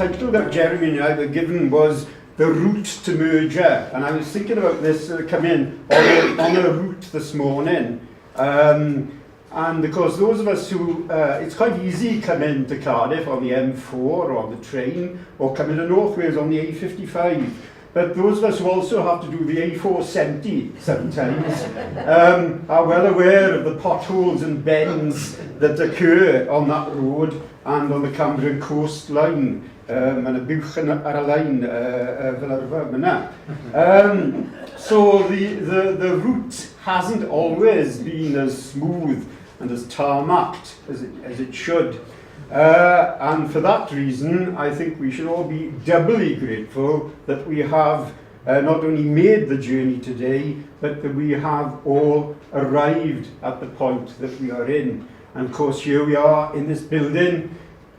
title that Jeremy and I were given was The Route to Merger. And I was thinking about this come in on a route this morning. And because those of us who, it's quite easy to come into Cardiff on the M4 or on the train, or come into North Wales on the A55. But those of us who also have to do the A470 sometimes are well aware of the potholes and bends that occur on that road and on the Cambrian coastline. And a buwch ar y line fel arfer myna. So the route hasn't always been as smooth and as tarmacked as it should. And for that reason, I think we should all be doubly grateful that we have not only made the journey today, but that we have all arrived at the point that we are in. And of course, here we are in this building,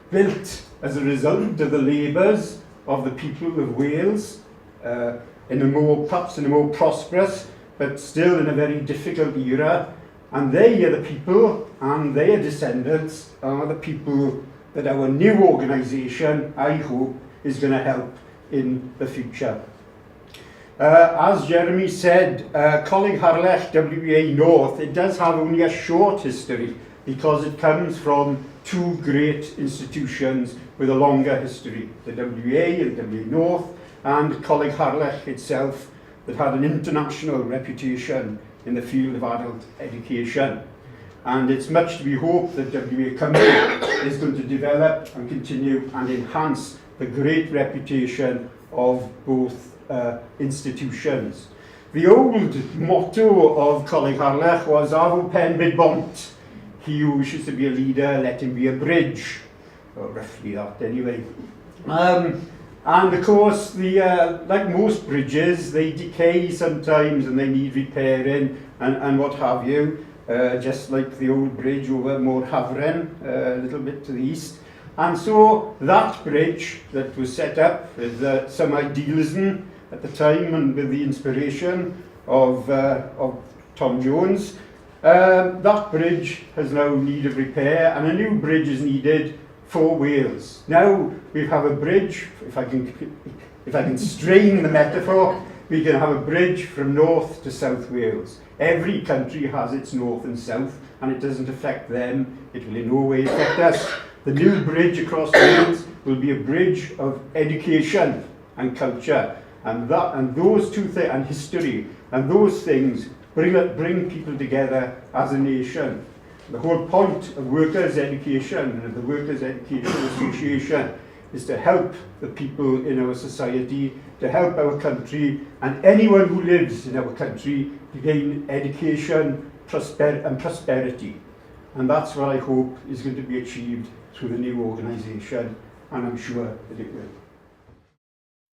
built as a result of the labours of the people of Wales, perhaps in a more prosperous, but still in a very difficult era. And they are the people, and their descendants are the people that our new organisation, I hope, is going to help in the future. As Jeremy said, Coleg Harlech WEA North, it does have only a short history because it comes from two great institutions with a longer history, the WEA and WEA North, and Coleg Harlech itself, that had an international reputation in the field of adult education. And it's much to be hoped that WEA Cymru is going to develop and continue and enhance the great reputation of both institutions. The old motto of Coleg Harlech was Arvo Pen Bid Bont. He who wishes to be a leader, let him be a bridge. Or roughly that anyway. And of course, like most bridges, they decay sometimes and they need repairing and what have you. Just like the old bridge over Môr Hafren, a little bit to the east. And so that bridge that was set up with some idealism at the time and with the inspiration of Tom Jones, that bridge has now need of repair and a new bridge is needed for Wales. Now we have a bridge, if I can strain the metaphor, we can have a bridge from North to South Wales. Every country has its north and south, and it doesn't affect them. It will in no way affect us. The new bridge across Wales will be a bridge of education and culture, and those two things, and history, and those things bring people together as a nation. The whole point of Workers' Education and the Workers' Education Association is to help the people in our society, to help our country, and anyone who lives in our country to gain education and prosperity. And that's what I hope is going to be achieved through the new organisation, and I'm sure that it will.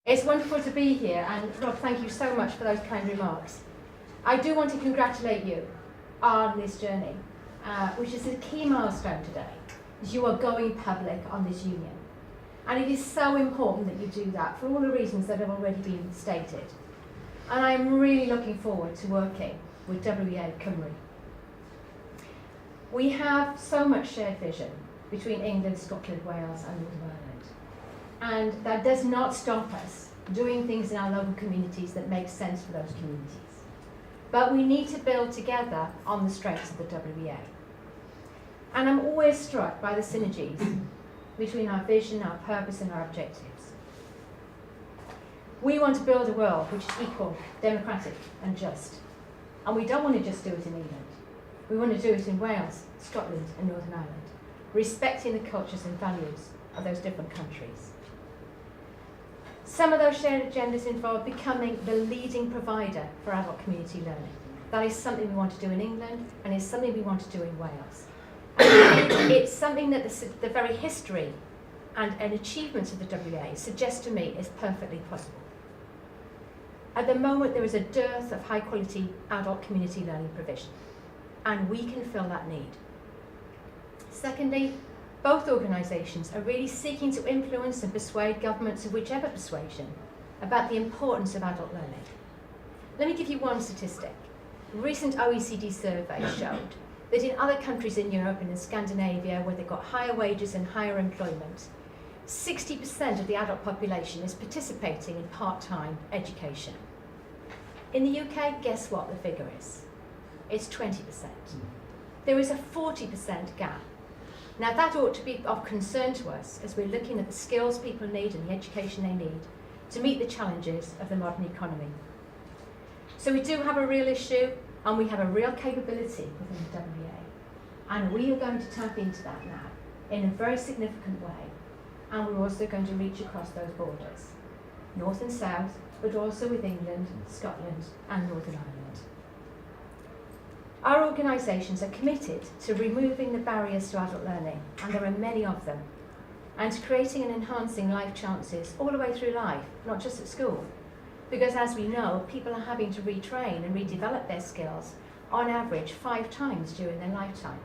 It's wonderful to be here, and Rob, thank you so much for those kind remarks. I do want to congratulate you on this journey, which is a key milestone today, as you are going public on this union. And it is so important that you do that for all the reasons that have already been stated. And I'm really looking forward to working with WEA Cymru. We have so much shared vision between England, Scotland, Wales and Northern Ireland. And that does not stop us doing things in our local communities that make sense for those communities. But we need to build together on the strengths of the WEA. And I'm always struck by the synergies between our vision, our purpose and our objectives. We want to build a world which is equal, democratic and just. And we don't want to just do it in England. We want to do it in Wales, Scotland and Northern Ireland, respecting the cultures and values of those different countries. Some of those shared agendas involve becoming the leading provider for adult community learning. That is something we want to do in England and it's something we want to do in Wales. It's something that the very history and achievements of the WEA suggest to me is perfectly possible. At the moment, there is a dearth of high-quality adult community learning provision, and we can fill that need. Secondly, both organisations are really seeking to influence and persuade governments of whichever persuasion about the importance of adult learning. Let me give you one statistic. A recent OECD survey showed that in other countries in Europe and in Scandinavia, where they've got higher wages and higher employment, 60% of the adult population is participating in part-time education. In the UK, guess what the figure is? It's 20%. There is a 40% gap. Now that ought to be of concern to us as we're looking at the skills people need and the education they need to meet the challenges of the modern economy. So we do have a real issue and we have a real capability within the WEA, and we are going to tap into that now in a very significant way, and we're also going to reach across those borders, north and south, but also with England, Scotland and Northern Ireland. Our organisations are committed to removing the barriers to adult learning, and there are many of them, and to creating and enhancing life chances all the way through life, not just at school. Because as we know, people are having to retrain and redevelop their skills on average 5 times during their lifetime.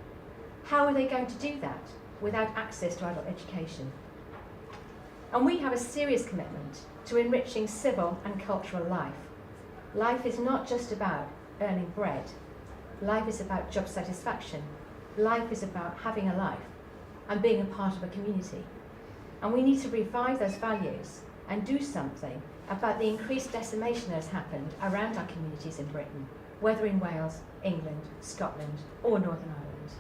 How are they going to do that without access to adult education? And we have a serious commitment to enriching civil and cultural life. Life is not just about earning bread. Life is about job satisfaction. Life is about having a life and being a part of a community. And we need to revive those values and do something about the increased decimation that has happened around our communities in Britain, whether in Wales, England, Scotland or Northern Ireland.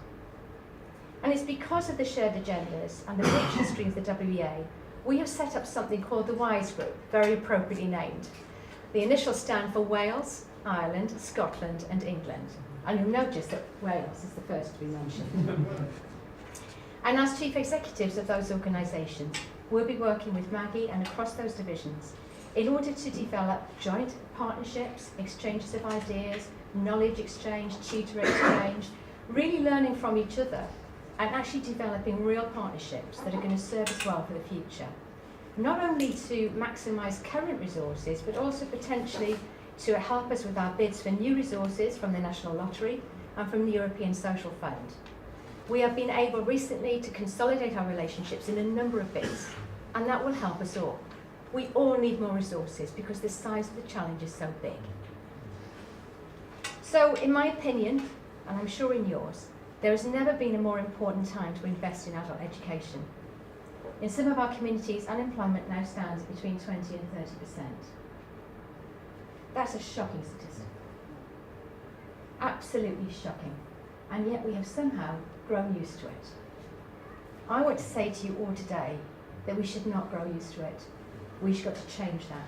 And it's because of the shared agendas and the rich history of the WEA, we have set up something called the WISE Group, very appropriately named. The initials stand for Wales, Ireland, Scotland and England. And you'll notice that Wales is the first to be mentioned. And as chief executives of those organisations, we'll be working with Maggie and across those divisions in order to develop joint partnerships, exchanges of ideas, knowledge exchange, tutor exchange, really learning from each other and actually developing real partnerships that are going to serve us well for the future. Not only to maximise current resources, but also potentially to help us with our bids for new resources from the National Lottery and from the European Social Fund. We have been able recently to consolidate our relationships in a number of bids, and that will help us all. We all need more resources because the size of the challenge is so big. So in my opinion, and I'm sure in yours, there has never been a more important time to invest in adult education. In some of our communities, unemployment now stands between 20 and 30%. That's a shocking statistic. Absolutely shocking. And yet we have somehow grown used to it. I want to say to you all today that we should not grow used to it. We've got to change that.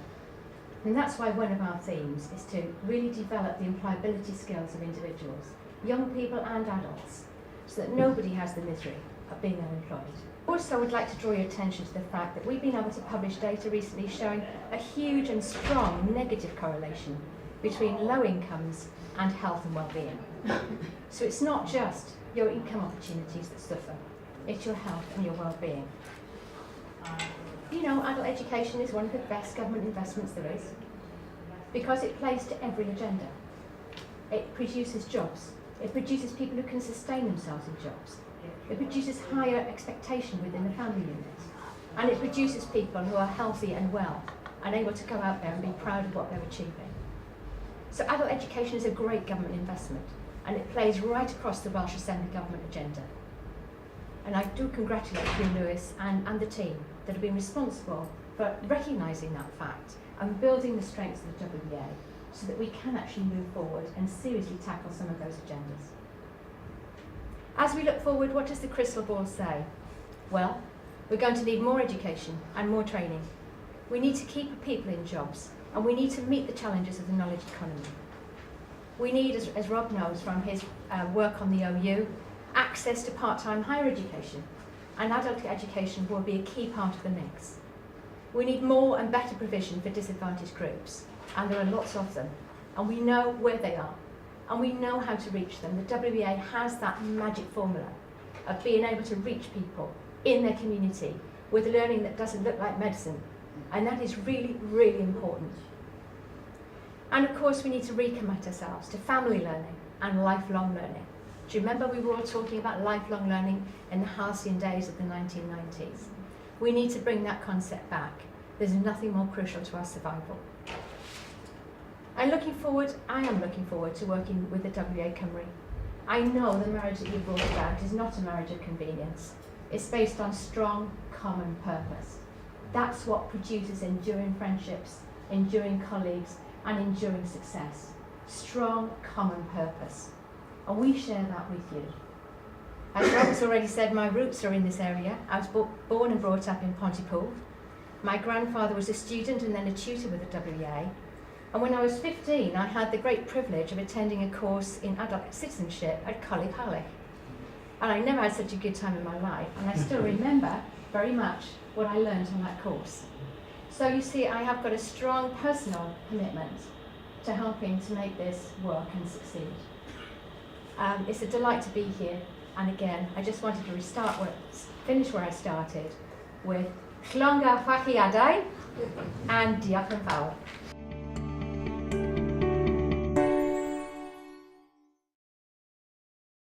And that's why one of our themes is to really develop the employability skills of individuals, young people and adults, so that nobody has the misery of being unemployed. Also, I would like to draw your attention to the fact that we've been able to publish data recently showing a huge and strong negative correlation between low incomes and health and well-being. So it's not just your income opportunities that suffer, it's your health and your well-being. You know, adult education is one of the best government investments there is because it plays to every agenda. It produces jobs. It produces people who can sustain themselves in jobs. It produces higher expectation within the family unit. And it produces people who are healthy and well and able to go out there and be proud of what they're achieving. So adult education is a great government investment and it plays right across the Welsh Assembly government agenda. And I do congratulate Hugh Lewis and the team that have been responsible for recognising that fact and building the strengths of the WEA so that we can actually move forward and seriously tackle some of those agendas. As we look forward, what does the crystal ball say? Well, we're going to need more education and more training. We need to keep people in jobs and we need to meet the challenges of the knowledge economy. We need, as Rob knows from his work on the OU, access to part-time higher education, and adult education will be a key part of the mix. We need more and better provision for disadvantaged groups, and there are lots of them, and we know where they are, and we know how to reach them. The WEA has that magic formula of being able to reach people in their community with learning that doesn't look like medicine, and that is really, really important. And of course we need to recommit ourselves to family learning and lifelong learning. Do you remember we were all talking about lifelong learning in the halcyon days of the 1990s? We need to bring that concept back. There's nothing more crucial to our survival. And looking forward, I am looking forward to working with the WEA Cymru. I know the marriage that you've brought about is not a marriage of convenience. It's based on strong common purpose. That's what produces enduring friendships, enduring colleagues, and enduring success. Strong common purpose. And we share that with you. As Robert's already said, my roots are in this area. I was born and brought up in Pontypool. My grandfather was a student and then a tutor with the WEA. And when I was 15, I had the great privilege of attending a course in adult citizenship at Coleg Harlech. And I never had such a good time in my life. And I still remember very much what I learned on that course. So you see, I have got a strong personal commitment to helping to make this work and succeed. It's a delight to be here. And again, I just wanted to finish where I started with Clonga Fachiadai and Diolch yn fawr.